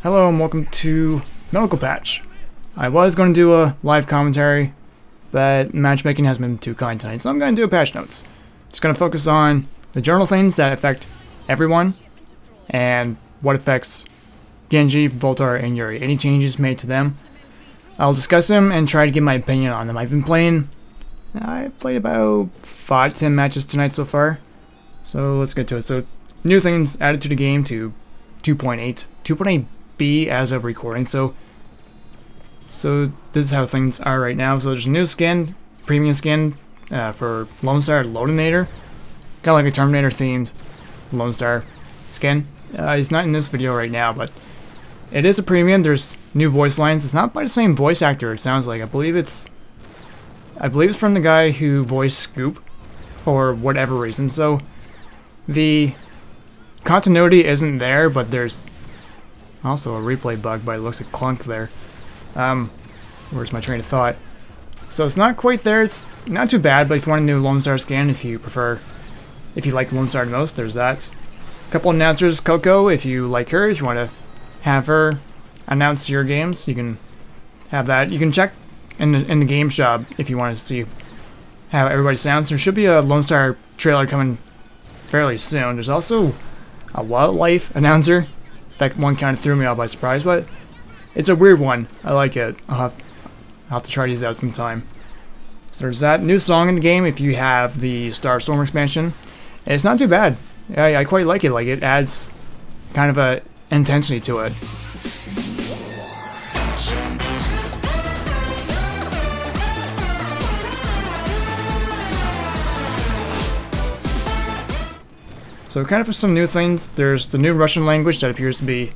Hello and welcome to Medical Patch. I was going to do a live commentary, but matchmaking hasn't been too kind tonight, so I'm going to do a patch notes. Just going to focus on the general things that affect everyone, and what affects Genji, Voltar, and Yuri. Any changes made to them, I'll discuss them and try to give my opinion on them. I played about 5 to 10 matches tonight so far, so let's get to it. So, new things added to the game to 2.8B as of recording. So this is how things are right now. So there's a new skin, premium skin for Lone Star Loadinator, kind of like a Terminator themed Lone Star skin. He's not in this video right now, but it is a premium. There's new voice lines. It's not by the same voice actor. It sounds like I believe it's from the guy who voiced Scoop for whatever reason. So the continuity isn't there, but there's also a replay bug by the looks of Clunk there. Where's my train of thought? So it's not quite there. It's not too bad, but if you want a new Lone Star skin, if you like Lone Star the most, there's that. A couple announcers, Coco, if you like her, if you want to have her announce your games, you can have that. You can check in the game shop if you want to see how everybody sounds. There should be a Lone Star trailer coming fairly soon. There's also a wildlife announcer. That one kind of threw me off by surprise, but it's a weird one. I like it. I'll have to try these out sometime. So there's that new song in the game if you have the Starstorm expansion. And it's not too bad. I quite like it. Like, it adds kind of a intensity to it. So kind of for some new things, there's the new Russian language that appears to be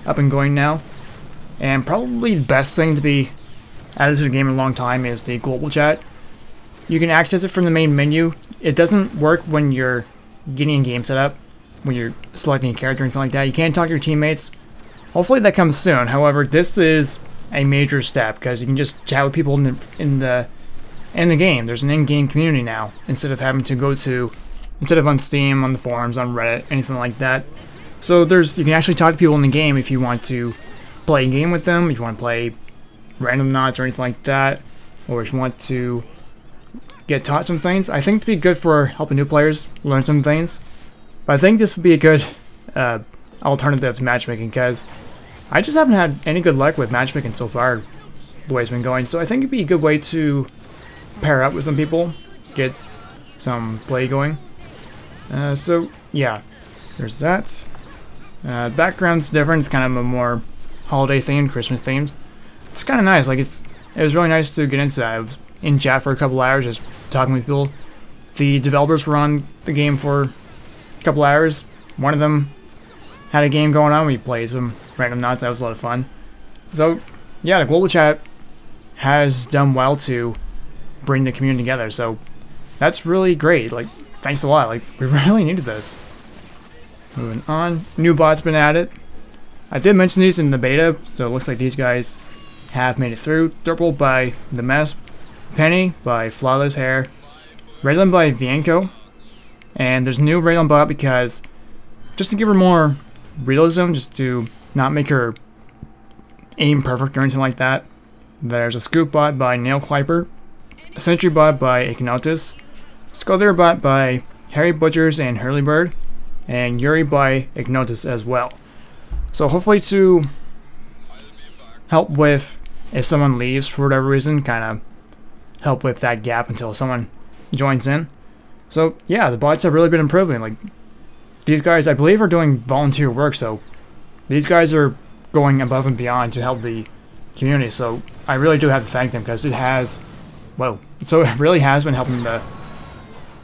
up and going now. And probably the best thing to be added to the game in a long time is the global chat. You can access it from the main menu. It doesn't work when you're getting a game set up, when you're selecting a character or anything like that. You can't talk to your teammates. Hopefully that comes soon. However, this is a major step because you can just chat with people in the game. There's an in-game community now instead of having to go to on Steam, on the forums, on Reddit, anything like that. So you can actually talk to people in the game if you want to play a game with them, if you want to play Randomnauts or anything like that, or if you want to get taught some things. I think to be good for helping new players learn some things. But I think this would be a good alternative to matchmaking because I just haven't had any good luck with matchmaking so far, the way it's been going. So I think it'd be a good way to pair up with some people, get some play going. So yeah, there's that. Background's different. It's kind of a more holiday themed, Christmas themed. It's kind of nice. Like, it was really nice to get into that. I was in chat for a couple hours, just talking with people. The developers were on the game for a couple hours. One of them had a game going on. We played some Randomnauts. That was a lot of fun. So yeah, the global chat has done well to bring the community together. So that's really great. Like, thanks a lot. Like, we really needed this. Moving on. New bots been added. I did mention these in the beta, so it looks like these guys have made it through. Dirtball by The Mess. Penny by Flawless Hair. Raylan by Vienko. And there's a new Raylan bot because, just to give her more realism, just to not make her aim perfect or anything like that. There's a Scoop bot by Nail Clipper. A Sentry bot by Ignotus. Skulldare bot by Harry Butchers and Hurlybird, and Yuri by Ignotus as well. So hopefully to help with if someone leaves for whatever reason, kind of help with that gap until someone joins in. So yeah, the bots have really been improving. Like, these guys, I believe, are doing volunteer work, so these guys are going above and beyond to help the community. So I really do have to thank them because it really has been helping the.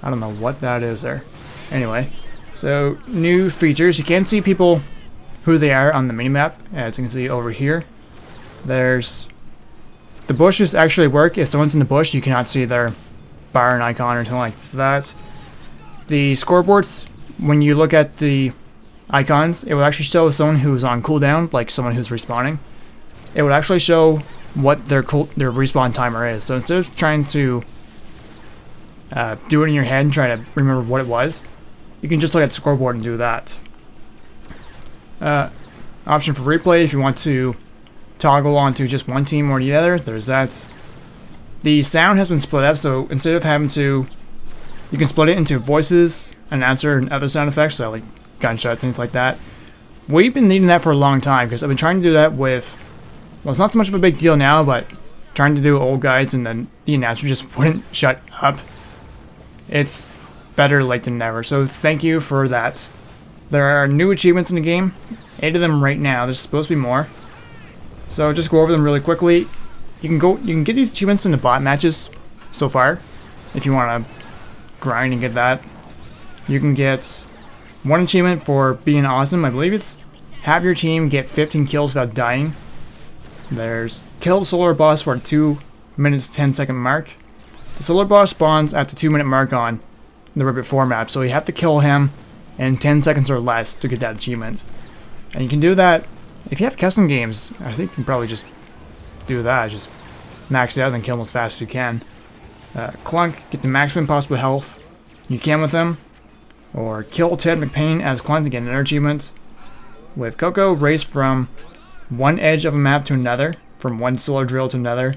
I don't know what that is there. Anyway, so new features. You can see people who they are on the minimap, as you can see over here. There's the bushes actually work. If someone's in the bush, you cannot see their bar and icon or anything like that. The scoreboards, when you look at the icons, it will actually show someone who's on cooldown, like someone who's respawning. It would actually show what their respawn timer is. So instead of trying to do it in your head and try to remember what it was, you can just look at the scoreboard and do that. option for replay if you want to toggle onto just one team or the other. There's that. The sound has been split up, so instead of having to, you can split it into voices, announcer, and other sound effects, so like gunshots, things like that. We've been needing that for a long time, because I've been trying to do that with, well, it's not so much of a big deal now, but trying to do old guides and then the announcer just wouldn't shut up. It's better late than never, so thank you for that. There are new achievements in the game, 8 of them right now. There's supposed to be more. So just go over them really quickly. You can get these achievements in the bot matches so far, if you want to grind and get that. You can get one achievement for being awesome. I believe it's have your team get 15 kills without dying. There's kill the solar boss for a 2 minutes 10-second mark. The solar boss spawns at the 2-minute mark on the Ribbit 4 map, so you have to kill him in 10 seconds or less to get that achievement. And you can do that if you have custom games. I think you can probably just do that, just max it out and kill him as fast as you can. Clunk, get the maximum possible health you can with him. Or kill Ted McPain as Clunk to get another achievement. With Coco, race from one edge of a map to another, from one solar drill to another.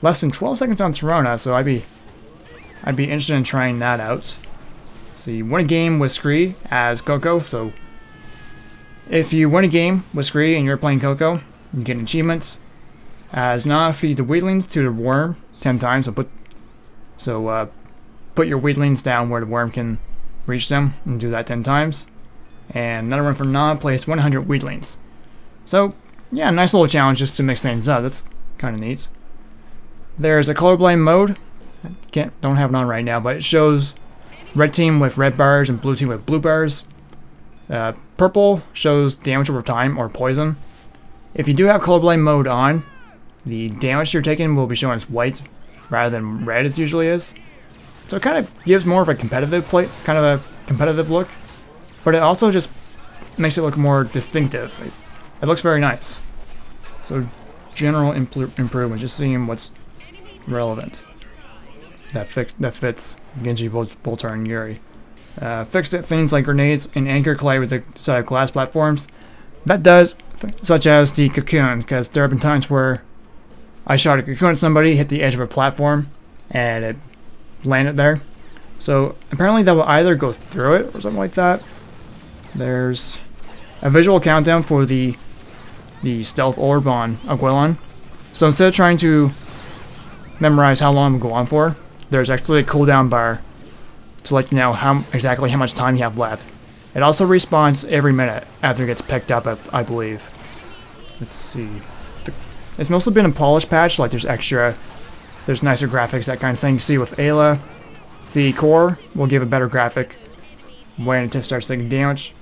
Less than 12 seconds on Serona, so I'd be interested in trying that out. So you win a game with Scree as Coco, so if you win a game with Scree and you're playing Coco, you get an achievement. As Nana feed the weedlings to the worm 10 times, so put your weedlings down where the worm can reach them and do that 10 times. And another one for Nana, place 100 weedlings. So yeah, nice little challenge just to mix things up. That's kind of neat. There's a colorblind mode. Don't have it on right now, but it shows red team with red bars and blue team with blue bars. Purple shows damage over time or poison. If you do have colorblind mode on, the damage you're taking will be shown as white rather than red as usually is. So it kind of gives more of a competitive look, but it also just makes it look more distinctive. It looks very nice. So general improvement, just seeing what's relevant that fits Genji, Voltar, and Yuri. Fixed it things like grenades and anchor collide with a set of glass platforms. That does, such as the cocoon, because there have been times where I shot a cocoon at somebody, hit the edge of a platform, and it landed there. So apparently that will either go through it or something like that. There's a visual countdown for the stealth orb on Aguilon. So instead of trying to memorize how long it will go on for, there's actually a cooldown bar to let you know exactly how much time you have left. It also respawns every minute after it gets picked up, I believe. Let's see. It's mostly been a polish patch, like there's nicer graphics, that kind of thing. You see with Ayla, the core will give a better graphic when it starts taking damage.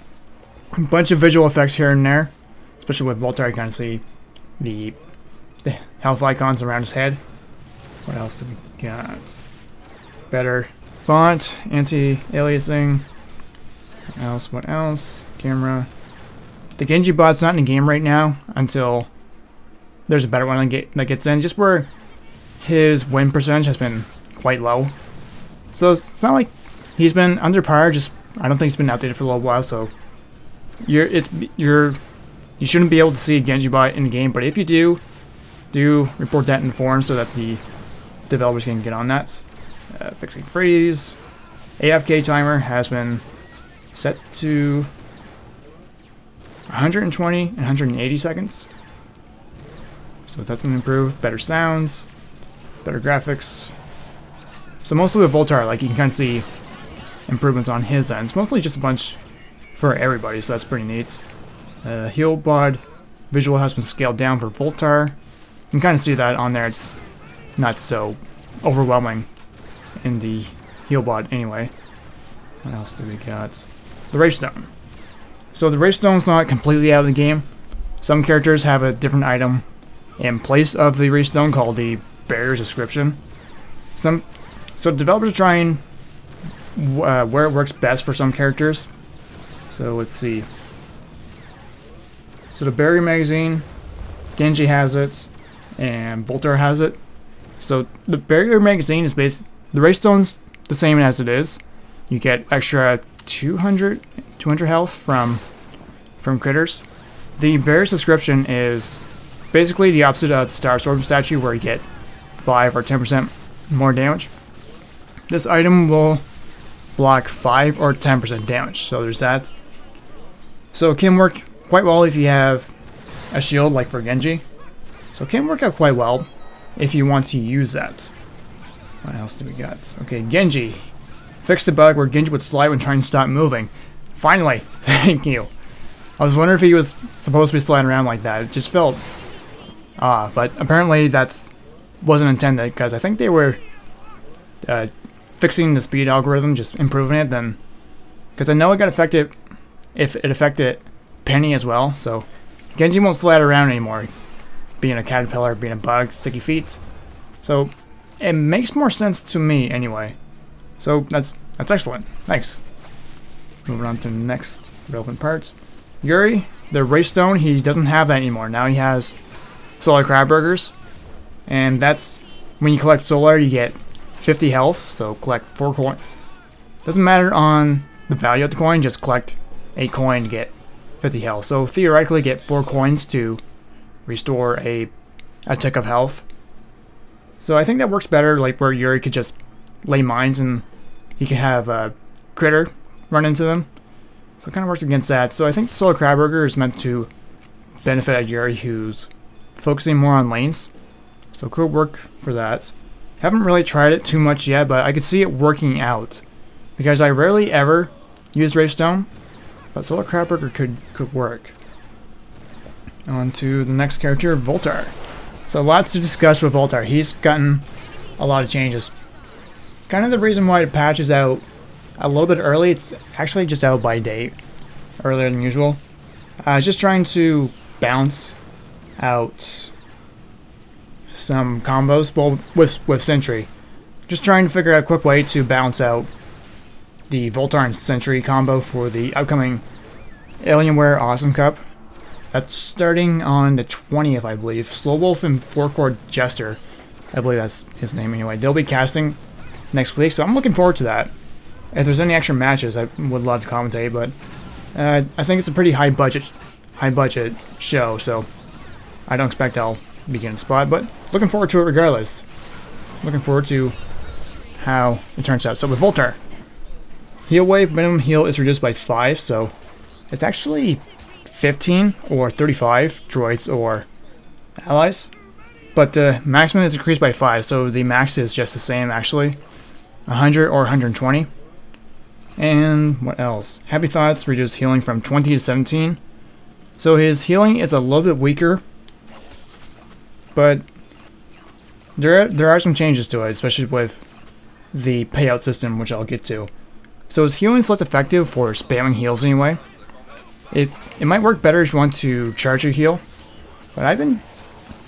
A bunch of visual effects here and there, especially with Voltar. You kind of see the health icons around his head. What else do we got? Better font, anti-aliasing. What else? Camera. The Genji bot's not in the game right now until there's a better one that gets in, just where his win percentage has been quite low. So it's not like he's been under par, just I don't think it's been updated for a little while, so you shouldn't be able to see a Genji bot in the game, but if you do report that in the forum so that the developers can get on that. Fixing freeze. AFK timer has been set to 120 and 180 seconds. So that's been improved. Better sounds, better graphics. So mostly with Voltar, like you can kind of see improvements on his end. It's mostly just a bunch for everybody, so that's pretty neat. Heal bod visual has been scaled down for Voltar. You can kind of see that on there. It's not so overwhelming in the heal bod anyway. What else do we got? The Rage Stone. So the Rage Stone's not completely out of the game. Some characters have a different item in place of the Rage Stone called the Barrier's Description. So developers are trying where it works best for some characters. So let's see. So the Barrier Magazine, Genji has it, and Voltar has it. So the Barrier Magazine is the Rage Stone's the same as it is. You get extra 200 health from critters. the bear's description is basically the opposite of the Star Storm statue, where you get 5 or 10% more damage. This item will block 5 or 10% damage, so there's that. So it can work quite well if you have a shield like for Genji. So it can work out quite well if you want to use that. What else do we got? Okay, Genji. Fixed a bug where Genji would slide when trying to stop moving. Finally, thank you. I was wondering if he was supposed to be sliding around like that. It just felt but apparently that's wasn't intended, because I think they were fixing the speed algorithm, just improving it. Then, because I know it got affected if it affected Penny as well, so Genji won't slide around anymore, being a caterpillar, being a bug, sticky feet. So it makes more sense to me anyway. So that's excellent. Thanks. Moving on to the next relevant part. Yuri, the Race Stone, he doesn't have that anymore. Now he has Solar Crab Burgers, and that's when you collect Solar, you get 50 health. So collect 4 coin. Doesn't matter on the value of the coin, just collect 8 coin to get 50 health. So theoretically, get 4 coins to restore a tick of health. So I think that works better, like where Yuri could just lay mines and he can have a critter run into them. So it kind of works against that. So I think the Solar Crab Burger is meant to benefit a Yuri who's focusing more on lanes. So it could work for that. Haven't really tried it too much yet, but I could see it working out, because I rarely ever use Race Stone, but Solar Crab Burger could work. On to the next character, Voltar. So lots to discuss with Voltar. He's gotten a lot of changes. Kind of the reason why the patch is out a little bit early. It's actually just out by date, earlier than usual. Just trying to balance out some combos, well, with Sentry. Just trying to figure out a quick way to balance out the Voltar and Sentry combo for the upcoming Alienware Awesome Cup. That's starting on the 20th, I believe. Slowwolf and 4-Core Jester, I believe that's his name anyway. They'll be casting next week, so I'm looking forward to that. If there's any extra matches, I would love to commentate, but I think it's a pretty high budget show, so I don't expect I'll be getting a spot, but looking forward to it regardless. Looking forward to how it turns out. So with Voltar, heal wave minimum heal is reduced by 5, so it's actually 15 or 35 droids or allies, but the maximum is increased by 5, so the max is just the same actually, 100 or 120. And what else? Happy Thoughts reduce healing from 20 to 17. So his healing is a little bit weaker, but there are some changes to it, especially with the payout system, which I'll get to. So his healing is less effective for spamming heals anyway. It might work better if you want to charge your heal, but I've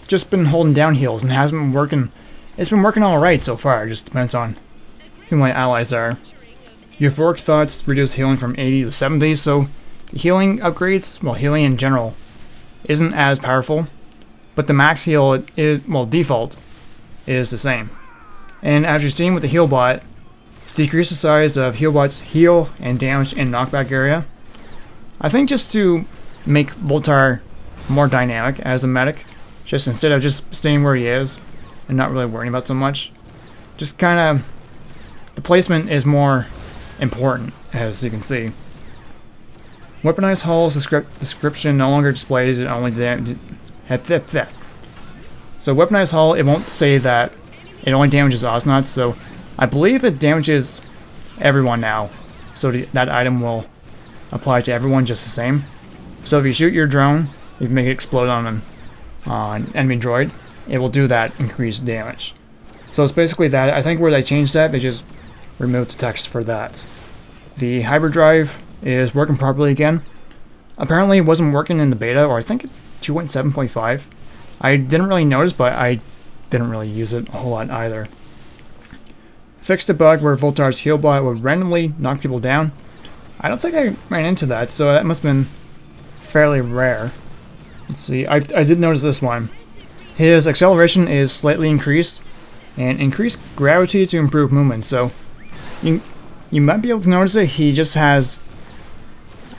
just been holding down heals and it hasn't been working. It's been working alright so far. It just depends on who my allies are. Euphoric Thoughts reduce healing from 80 to 70, so the healing upgrades, well, healing in general, isn't as powerful, but the max heal, default, is the same. And as you're seeing with the heal bot, decrease the size of heal bot's heal and damage and knockback area. I think just to make Voltar more dynamic as a medic, just instead of just staying where he is and not really worrying about so much, just kind of, the placement is more important, as you can see. Weaponized Hull's description no longer displays it only So Weaponized Hull, it won't say that it only damages Oznauts, so I believe it damages everyone now. So that item will apply to everyone just the same. So if you shoot your drone, you can make it explode on an enemy droid, it will do that increased damage. So it's basically that. I think where they changed that, they just removed the text for that. The hyperdrive is working properly again. Apparently it wasn't working in the beta, or I think 2.7.5. I didn't really notice, but I didn't really use it a whole lot either. Fixed a bug where Voltar's heal bot would randomly knock people down. I don't think I ran into that, so that must have been fairly rare. Let's see, I did notice this one. His acceleration is slightly increased, and increased gravity to improve movement, so you might be able to notice it. He just has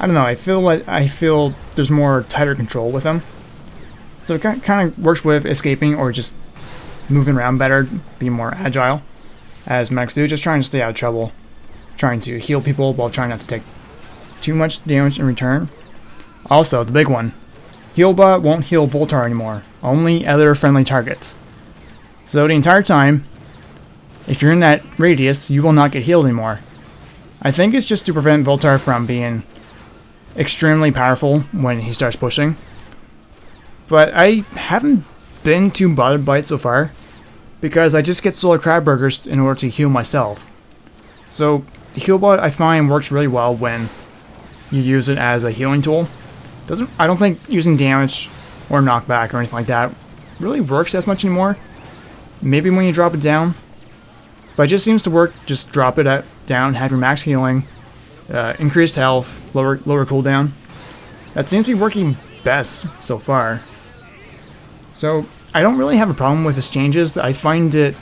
I don't know, I feel there's more tighter control with him. So it kind of works with escaping or just moving around better, being more agile, as mechs do, just trying to stay out of trouble, trying to heal people while trying not to take too much damage in return. Also, the big one, Healbot won't heal Voltar anymore, only other friendly targets. So the entire time, if you're in that radius, you will not get healed anymore. I think it's just to prevent Voltar from being extremely powerful when he starts pushing. But I haven't been too bothered by it so far, because I just get Solar Crab Burgers in order to heal myself. So the Healbot I find works really well when you use it as a healing tool. I don't think using damage or knockback or anything like that really works as much anymore. Maybe when you drop it down, but it just seems to work. Just drop it down, have your max healing, increased health, lower cooldown. That seems to be working best so far. So I don't really have a problem with its changes. I find it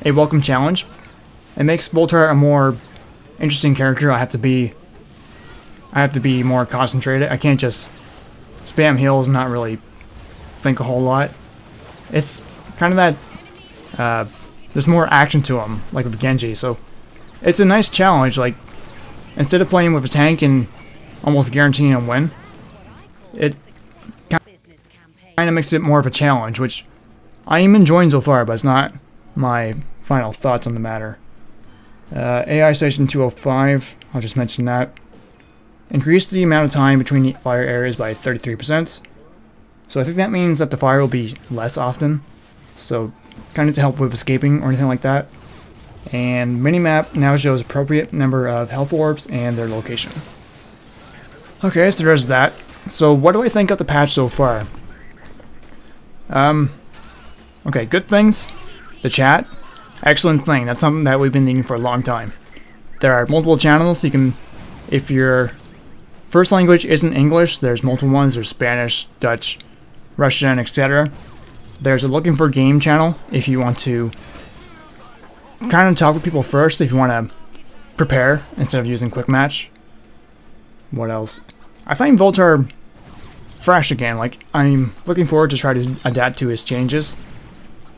a welcome challenge. It makes Voltar a more interesting character. I have to be more concentrated. I can't just spam heals and not really think a whole lot. It's kind of that there's more action to him, like with Genji. So it's a nice challenge. Like, instead of playing with a tank and almost guaranteeing a win, it kind of makes it more of a challenge, which I am enjoying so far, but it's not my final thoughts on the matter. AI Station 205, I'll just mention that. Increased the amount of time between fire areas by 33%. So I think that means that the fire will be less often. So kind of to help with escaping or anything like that. And minimap now shows appropriate number of health orbs and their location. Okay, so there's that. So what do I think of the patch so far? Okay, good things. The chat, excellent thing. That's something that we've been needing for a long time. There are multiple channels. You can, if your first language isn't English, there's multiple ones. There's Spanish, Dutch, Russian, etc. There's a looking for game channel if you want to kind of talk with people first, if you want to prepare instead of using quick match. What else? I find Voltar fresh again. Like, I'm looking forward to try to adapt to his changes,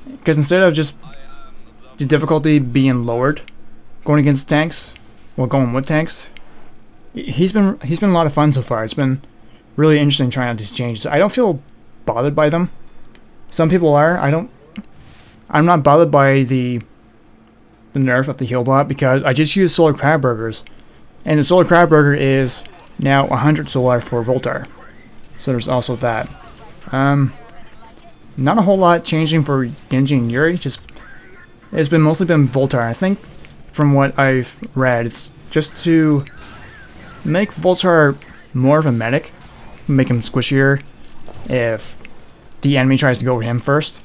because instead of just the difficulty being lowered going against tanks, well, going with tanks, he's been a lot of fun so far. It's been really interesting trying out these changes. I don't feel bothered by them. Some people are. I'm not bothered by the nerf of the Healbot, because I just use Solar Crab Burgers, and the Solar Crab Burger is now 100 Solar for Voltar. So there's also that. Not a whole lot changing for Genji and Yuri. It's mostly been Voltar. I think from what I've read, it's just to make Voltar more of a medic, make him squishier if the enemy tries to go over him first,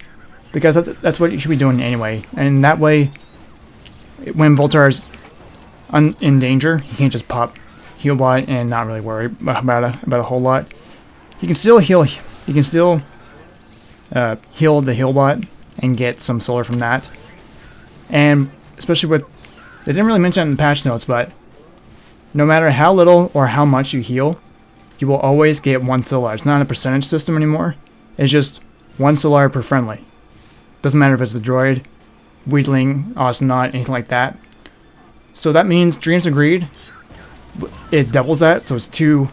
because that's what you should be doing anyway. And that way, when Voltar is in danger, he can't just pop Healbot and not really worry about a whole lot. He can still heal. He can still heal the Healbot and get some solar from that. And especially with, they didn't really mention it in the patch notes, but no matter how little or how much you heal, you will always get 1 solar. It's not a percentage system anymore. It's just 1 solar per friendly. Doesn't matter if it's the droid, Weedling, Awesomenaut, anything like that. So that means Dreams of Greed, it doubles that, so it's 2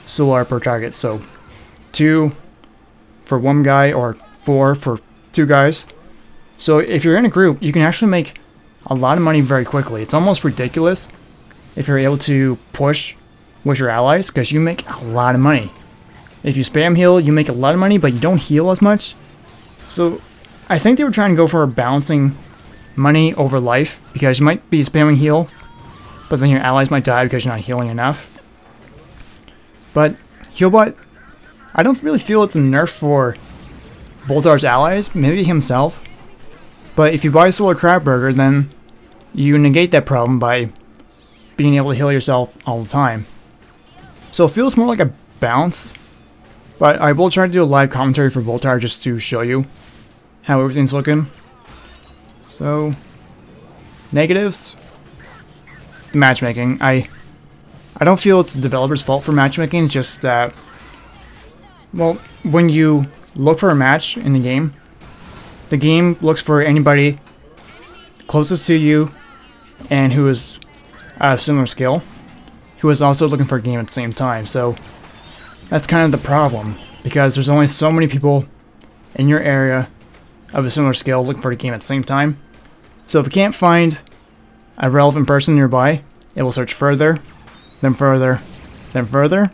solar per target. So 2 for 1 guy, or 4 for 2 guys. So if you're in a group, you can actually make a lot of money very quickly. It's almost ridiculous if you're able to push with your allies, because you make a lot of money. If you spam heal, you make a lot of money, but you don't heal as much. So I think they were trying to go for balancing money over life, because you might be spamming heal, but then your allies might die because you're not healing enough. But Healbot, I don't really feel it's a nerf for Voltar's allies, maybe himself. But if you buy Solar Crab Burger, then you negate that problem by being able to heal yourself all the time. So it feels more like a balance. But I will try to do a live commentary for Voltar just to show you how everything's looking. So, negatives. The matchmaking. I I don't feel it's the developer's fault for matchmaking, it's just that, well, when you look for a match in the game looks for anybody closest to you and who is of similar skill, who is also looking for a game at the same time. So that's kind of the problem, because there's only so many people in your area of a similar skill looking for a game at the same time. So if it can't find a relevant person nearby, it will search further, then further, then further,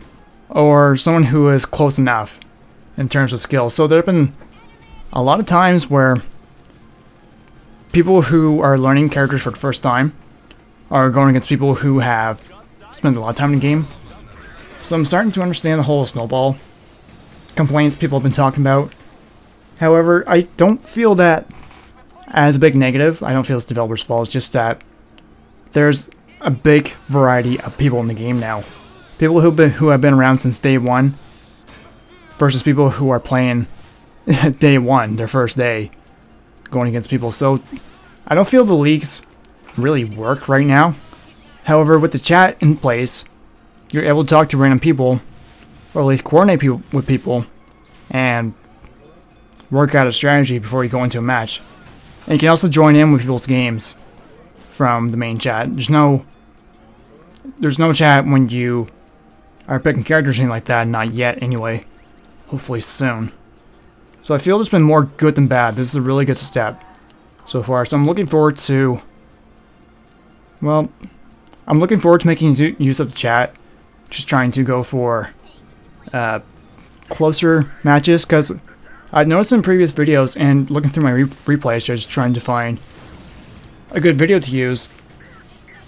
or someone who is close enough in terms of skill. So there have been a lot of times where people who are learning characters for the first time are going against people who have spent a lot of time in the game. So I'm starting to understand the whole snowball complaints people have been talking about. However, I don't feel that as a big negative. I don't feel it's developers' fault. It's just that there's a big variety of people in the game now. People who have been around since day one versus people who are playing day one, their first day, going against people. So I don't feel the leagues really work right now. However, with the chat in place, you're able to talk to random people, or at least coordinate with people, and work out a strategy before you go into a match. And you can also join in with people's games from the main chat. There's no chat when you are picking characters or anything like that, not yet anyway. Hopefully soon. So I feel there's been more good than bad. This is a really good step so far. So I'm looking forward to, well, I'm looking forward to making use of the chat. Just trying to go for closer matches, because I've noticed in previous videos and looking through my replays, just trying to find a good video to use.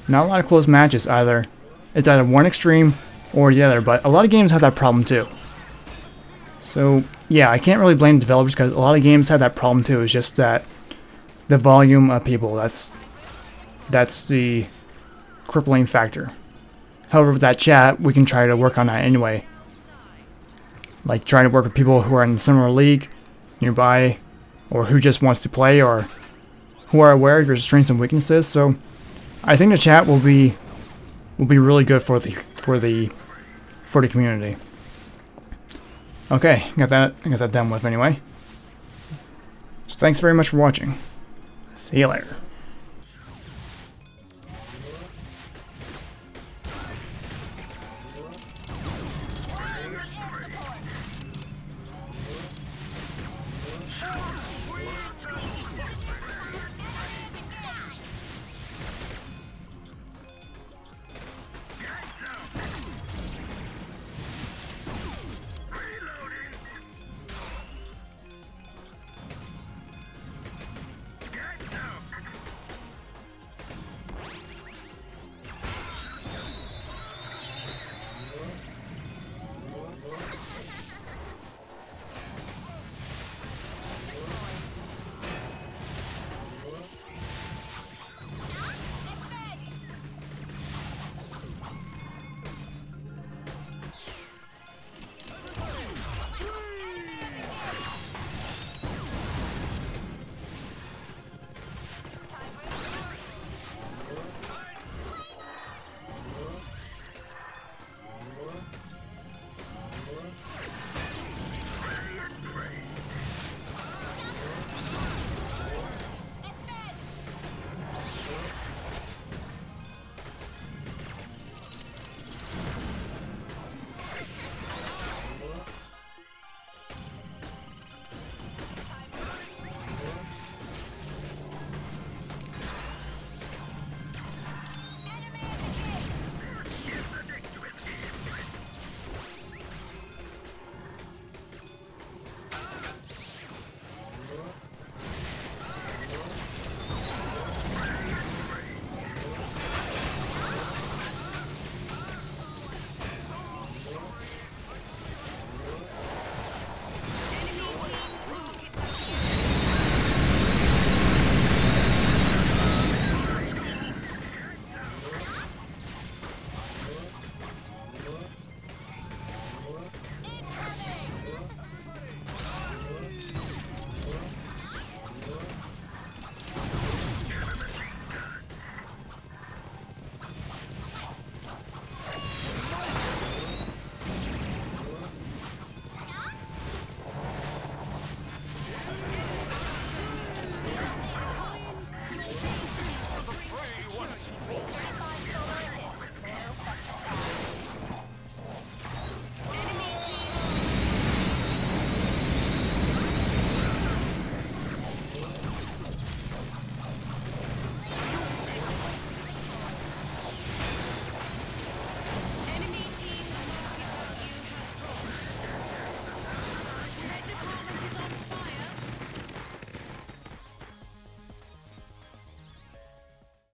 Not a lot of close matches either. It's either one extreme or the other, but a lot of games have that problem too. So yeah, I can't really blame developers, because a lot of games have that problem too. It's just that the volume of people, that's the crippling factor. However, with that chat, we can try to work on that anyway. Like trying to work with people who are in a similar league nearby, or who just wants to play, or who are aware of your strengths and weaknesses. So I think the chat will be really good for the community. Okay, got that done with anyway. So thanks very much for watching. See you later.